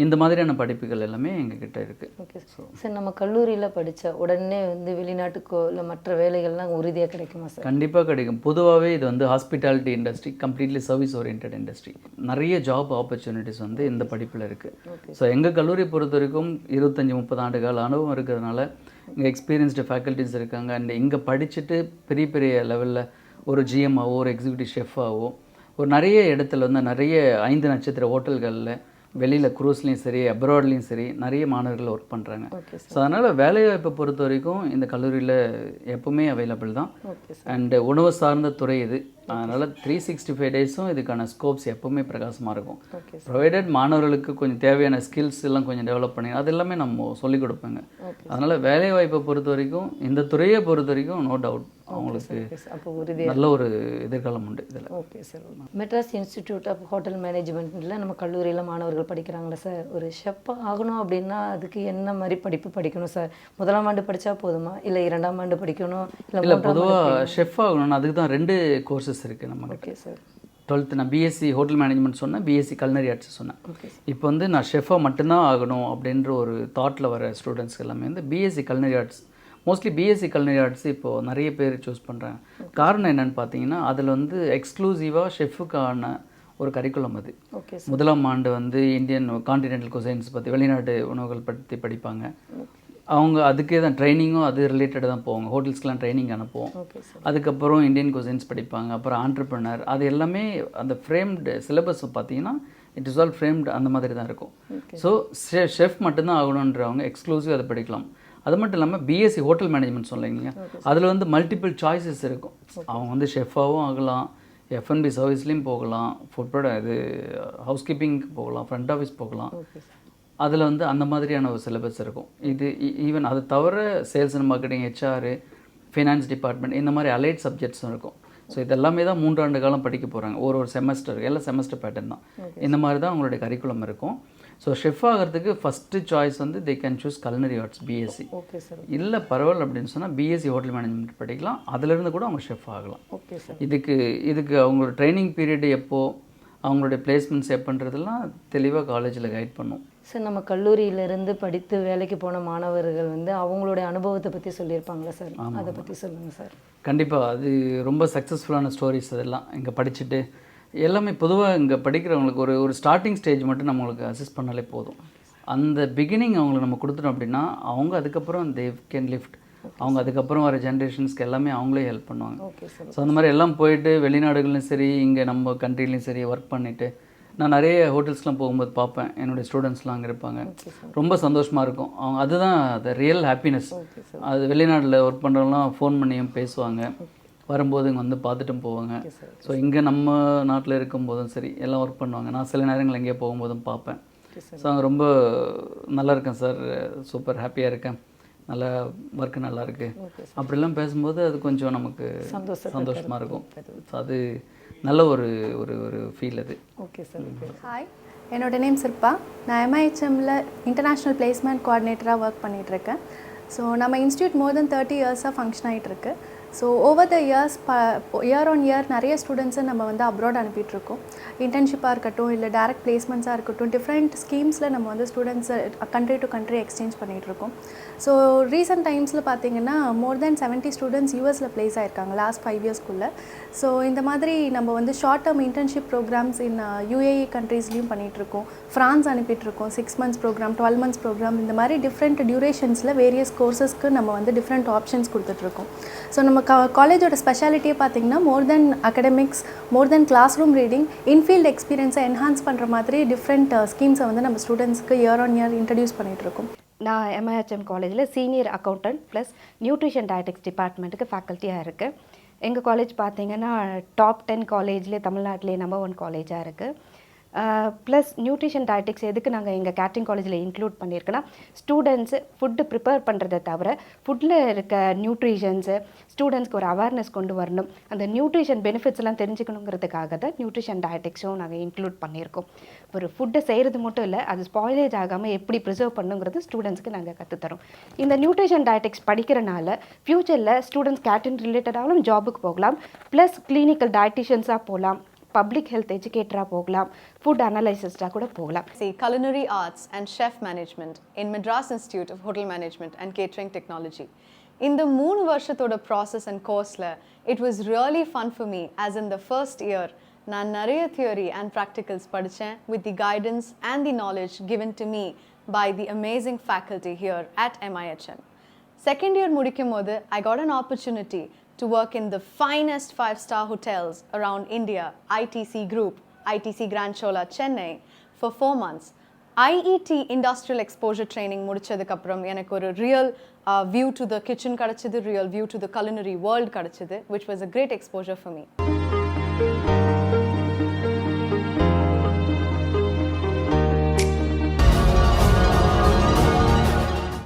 இந்த மாதிரியான படிப்புகள் எல்லாமே எங்ககிட்ட இருக்குது. Okay sir. நம்ம கல்லூரியில் படித்த உடனே வந்து வெளிநாட்டுக்கோ இல்லை மற்ற வேலைகள்லாம் உறுதியாக கிடைக்குமா சார்? கண்டிப்பாக கிடைக்கும். பொதுவாகவே இது வந்து hospitality industry completely service orient industry. நிறைய ஜாப் ஆப்பர்ச்சுனிட்டிஸ் வந்து இந்த படிப்பில் இருக்குது. ஸோ எங்கள் கல்லூரி பொறுத்த வரைக்கும் 25-30 ஆண்டு கால அனுபவம் இருக்கிறதுனால இங்கே எக்ஸ்பீரியன்ஸ்டு ஃபேக்கல்ட்டிஸ் இருக்காங்க. அண்ட் இங்கே படிச்சுட்டு பெரிய பெரிய லெவலில் ஒரு ஜிஎம்ஆவோ ஒரு எக்ஸிக்யூட்டிவ் ஷெஃபாவோ ஒரு நிறைய இடத்துல வந்து நிறைய 5 நட்சத்திர ஹோட்டல்களில் வெளியில் குரூஸ்லேயும் சரி அப்ராட்லேயும் சரி நிறைய மாணவர்கள் ஒர்க் பண்ணுறாங்க. ஸோ அதனால் வேலைவாய்ப்பை பொறுத்த வரைக்கும் இந்த கல்லூரியில் எப்பவுமே அவைலபிள் தான். அண்டு உணவு சார்ந்த துறை இது. அதனால் 365 டேஸும் இதுக்கான ஸ்கோப்ஸ் எப்போவுமே பிரகாசமாக இருக்கும். ப்ரொவைடட் மாணவர்களுக்கு கொஞ்சம் தேவையான ஸ்கில்ஸ் எல்லாம் கொஞ்சம் டெவலப் பண்ணி அது எல்லாமே நம்ம சொல்லிக் கொடுப்போங்க. அதனால் வேலைவாய்ப்பை பொறுத்த வரைக்கும் இந்த துறையை பொறுத்த வரைக்கும் நோ டவுட் அவங்களுக்கு நல்ல ஒரு எதிர்காலம் உண்டு இதில். Okay sir. Madras institute of hotel மேனேஜ்மெண்ட்டில் நம்ம கல்லூரியில் மாணவர்கள் படிக்கிறாங்களா சார்? ஒரு ஷெஃப்பாக ஆகணும் அப்படின்னா அதுக்கு என்ன மாதிரி படிப்பு படிக்கணும் சார்? 1ஆம் ஆண்டு படித்தா போதுமா இல்லை 2ஆம் ஆண்டு படிக்கணும் இல்லை? பொதுவாக ஷெஃப் ஆகணும்னா அதுக்கு தான் 2 கோர்சஸ் இருக்குது நம்ம. Okay sir. 12th நான் பிஎஸ்சி ஹோட்டல் மேனேஜ்மெண்ட் சொன்னேன், பிஎஸ்சி கலினரி ஆர்ட்ஸ் சொன்னேன். இப்போ வந்து நான் ஷெஃபாக மட்டும்தான் ஆகணும் அப்படின்ற ஒரு தாட்டில் வர ஸ்டூடெண்ட்ஸ் எல்லாமே வந்து BSc culinary arts, mostly BSc culinary arts இப்போது நிறைய பேர் சூஸ் பண்ணுறாங்க. காரணம் என்னென்னு பார்த்தீங்கன்னா அதில் வந்து எக்ஸ்க்ளூசிவாக ஷெஃபுக்கான ஒரு கரிக்குலம் அது. 1ஆம் ஆண்டு வந்து இந்தியன் கான்டினென்டல் குசைன்ஸ் பற்றி வெளிநாட்டு உணவுகள் பற்றி படிப்பாங்க. அவங்க அதுக்கே தான் ட்ரைனிங்கும் அது ரிலேட்டடாக தான் போவாங்க. ஹோட்டல்ஸ்க்கெலாம் ட்ரைனிங் அனுப்புவோம். அதுக்கப்புறம் இந்தியன் குசைன்ஸ் படிப்பாங்க. அப்புறம் ஆண்டர்ப்ரனர், அது எல்லாமே அந்த ஃப்ரேம்டு சிலபஸ் பார்த்தீங்கன்னா இட் இஸ் ஆல் ஃப்ரேம்டு அந்த மாதிரி தான் இருக்கும். ஸோ ஷெஃப் மட்டும்தான் ஆகணுன்றவங்க எக்ஸ்க்ளூசிவ் அதை படிக்கலாம். அது மட்டும் இல்லாமல் பிஎஸ்சி ஹோட்டல் மேனேஜ்மெண்ட் சொல்லிங்க, அதில் வந்து மல்டிபிள் சாய்ஸஸ் இருக்கும். அவங்க வந்து ஷெஃபாகவும் ஆகலாம், எஃப்என்பி சர்வீஸ்லேயும் போகலாம், இது ஹவுஸ் கீப்பிங்க்கு போகலாம், ஃப்ரண்ட் ஆஃபீஸ் போகலாம். அதில் வந்து அந்த மாதிரியான ஒரு சிலபஸ் இருக்கும். இது ஈவன் அதை தவிர sales and marketing, HR, finance department இந்த மாதிரி அலைட் சப்ஜெக்ட்ஸும் இருக்கும். ஸோ இதெல்லாமே தான் 3 ஆண்டு காலம் படிக்க போகிறாங்க. ஒரு செமஸ்டர், எல்லாம் செமஸ்டர் பேட்டர்ன் தான். இந்த மாதிரி தான் அவங்களுடைய கரிக்குலம் இருக்கும். ஸோ ஷெஃப் ஆகிறதுக்கு ஃபஸ்ட்டு சாய்ஸ் வந்து they can choose culinary arts BSc. இல்லை பரவாயில்ல அப்படின்னு சொன்னால் பிஎஸ்சி ஹோட்டல் மேனேஜ்மெண்ட் படிக்கலாம், அதிலிருந்து கூட அவங்க ஷெஃப் ஆகலாம். இதுக்கு அவங்களோட ட்ரைனிங் பீரியட் எப்போ, அவங்களுடைய பிளேஸ்மெண்ட்ஸ் எப்போன்றதெல்லாம் தெளிவாக காலேஜில் கைட் பண்ணும். சார், நம்ம கல்லூரியிலேருந்து படித்து வேலைக்கு போன மாணவர்கள் வந்து அவங்களுடைய அனுபவத்தை பற்றி சொல்லியிருப்பாங்களா சார்? அதை பற்றி சொல்லுங்கள் சார். கண்டிப்பாக அது ரொம்ப சக்ஸஸ்ஃபுல்லான ஸ்டோரிஸ். அதெல்லாம் இங்கே படிச்சுட்டு எல்லாமே பொதுவாக இங்கே படிக்கிறவங்களுக்கு ஒரு ஸ்டார்டிங் ஸ்டேஜ் மட்டும் நம்மளுக்கு அசிஸ்ட் பண்ணாலே போதும். அந்த பிகினிங் அவங்களுக்கு நம்ம கொடுத்துட்டோம் அப்படின்னா அவங்க அதுக்கப்புறம் தே கேன் லிஃப்ட். அவங்க அதுக்கப்புறம் வர ஜென்ரேஷன்ஸ்க்கு எல்லாமே அவங்களே ஹெல்ப் பண்ணுவாங்க. ஸோ அந்த மாதிரி எல்லாம் போயிட்டு வெளிநாடுகள்லையும் சரி, இங்கே நம்ம கண்ட்ரிலையும் சரி ஒர்க் பண்ணிவிட்டு நான் நிறைய ஹோட்டல்ஸ்லாம் போகும்போது பார்ப்பேன், என்னுடைய ஸ்டூடெண்ட்ஸ்லாம் அங்கே இருப்பாங்க. ரொம்ப சந்தோஷமாக இருக்கும். அவங்க அதுதான் அது ரியல் ஹாப்பினஸ். அது வெளிநாட்டில் ஒர்க் பண்ணுறவங்களாம் ஃபோன் பண்ணியும் பேசுவாங்க, வரும்போது இங்கே வந்து பார்த்துட்டும் போவாங்க. ஸோ இங்கே நம்ம நாட்டில் இருக்கும்போதும் சரி எல்லாம் ஒர்க் பண்ணுவாங்க. நான் சில நேரங்கள் எங்கேயோ போகும்போதும் பார்ப்பேன். ஸோ அங்கே ரொம்ப நல்லா இருக்கேன் சார், சூப்பர் ஹாப்பியாக இருக்கேன், நல்லா ஒர்க்கு நல்லா இருக்குது அப்படிலாம் பேசும்போது அது கொஞ்சம் நமக்கு சந்தோஷமாக இருக்கும். ஸோ அது நல்ல ஒரு ஒரு ஒரு ஃபீல் அது. Okay sir. ஹாய், என்னோட நேம் சிற்பா. நான் எம்ஐஹெச்எம்மில் இன்டர்நேஷ்னல் பிளேஸ்மெண்ட் கோஆர்டினேட்டராக ஒர்க் பண்ணிகிட்ருக்கேன். ஸோ நம்ம இன்ஸ்டியூட் மோர் தென் 30 இயர்ஸாக ஃபங்க்ஷன் ஆகிட்டுருக்கு. So over the years year on year நிறைய ஸ்டூடெண்ட்ஸை நம்ம வந்து அப்ராட் அனுப்பிட்டுருக்கோம். இன்டர்ன்ஷிப்பாக இருக்கட்டும், இல்லை டேரக்ட் பிளேஸ்மெண்ட்ஸாக இருக்கட்டும், டிஃப்ரெண்ட் ஸ்கீம்ஸில் நம்ம வந்து ஸ்டூடெண்ட்ஸை கண்ட்ரி டு கண்ட்ரி எக்ஸ்சேஞ்ச் பண்ணிகிட்ருக்கோம். ஸோ ரீசெண்ட் டைம்ஸில் பார்த்தீங்கன்னா மோர் தென் 70 ஸ்டூடெண்ட்ஸ் யூஎஸில் ப்ளேஸ் ஆகிருக்காங்க லாஸ்ட் 5 இயர்ஸ்க்குள்ளே. ஸோ இந்த மாதிரி நம்ம வந்து short term internship programs in UAE கண்ட்ரீஸ்லையும் பண்ணிகிட்ருக்கோம். ஃப்ரான்ஸ் அனுப்பிட்டுருக்கோம், 6 months ப்ரோக்ராம், 12 months ப்ரோக்ராம், இந்த மாதிரி டிஃப்ரெண்ட் டியூரேஷன்ஸில் வேரியஸ் கோர்சஸ்க்கு நம்ம வந்து டிஃப்ரெண்ட் ஆப்ஷன்ஸ் கொடுத்துட்ருக்கோம். ஸோ நம்ம காலேஜோட ஸ்பெஷாலிட்டியே பார்த்திங்கன்னா மோர் தென் அகடமிக்ஸ், மோர் தென் கிளாஸ் ரூம் ரீடிங், இன்ஃபீல்டு எக்ஸ்பீரியன்ஸை என்ஹான்ஸ் பண்ணுற மாதிரி டிஃப்ரெண்ட் ஸ்கீம்ஸை வந்து நம்ம ஸ்டூடெண்ட்ஸ்க்கு இயர் ஆன் இயர் இன்ட்ரடியூஸ் பண்ணிகிட்ருக்கோம். நான் எம்ஐஹெச்எம் காலேஜில் senior accountant plus nutrition dietetics டிபார்ட்மெண்ட்டுக்கு ஃபேக்கல்ட்டியாக இருக்குது. எங்கள் காலேஜ் பார்த்திங்கன்னா டாப் 10 காலேஜ்லேயே தமிழ்நாட்டிலே நம்பர் 1 காலேஜாக இருக்குது. ப்ளஸ் நியூட்ரிஷன் டயட்டிக்ஸ் எதுக்கு நாங்கள் எங்கள் கேட்ரிங் காலேஜில் இன்க்ளூட் பண்ணியிருக்கோன்னா, ஸ்டூடெண்ட்ஸு ஃபுட்டு ப்ரிப்பேர் பண்ணுறதை தவிர ஃபுட்டில் இருக்க நியூட்ரிஷன்ஸு ஸ்டூடெண்ட்ஸ்க்கு ஒரு அவேர்னஸ் கொண்டு வரணும், அந்த நியூட்ரிஷன் பெனிஃபிட்ஸ்லாம் தெரிஞ்சுக்கணுங்கிறதுக்காக தான் நியூட்ரிஷன் டயட்டிக்ஸும் நாங்கள் இன்க்ளூட் பண்ணியிருக்கோம். ஒரு ஃபுட்டை செய்கிறது மட்டும் இல்லை, அது ஸ்பாயிலேஜ் ஆகாமல் எப்படி ப்ரிசர்வ் பண்ணுங்கிறது ஸ்டூடெண்ட்ஸ்க்கு நாங்கள் கற்றுத்தரோம். இந்த நியூட்ரிஷன் டயட்டிக்ஸ் படிக்கிறனால ஃப்யூச்சரில் ஸ்டூடெண்ட்ஸ் கேட்ரிங் ரிலேட்டடாகவும் ஜாபுக்கு போகலாம், ப்ளஸ் கிளினிக்கல் டயட்டிஷியன்ஸாக போகலாம், பப்ளிக் ஹெல்த் எஜுகேட்டராக போகலாம், ஃபுட் அனலைசிஸ்டாக கூட போகலாம். Culinary Arts and Chef Management in Madras Institute of Hotel Management and Catering Technology. In the 3 வருஷத்தோட process and courseல it was really fun for me, as in the first year நான் நிறைய theory and practicals படித்தேன் with the guidance and the knowledge given to me by the amazing faculty here at MIHM. Second year முடிக்கும் போது I got an opportunity to work in the finest 5-star hotels around India, ITC Group, ITC Grand Chola, Chennai, for 4 months. IET Industrial Exposure Training முடிச்சதுக்கு அப்புறம் எனக்கு ஒரு real view to the kitchen கிடைச்சது, real view to the culinary world கிடைச்சது, which was a great exposure for me.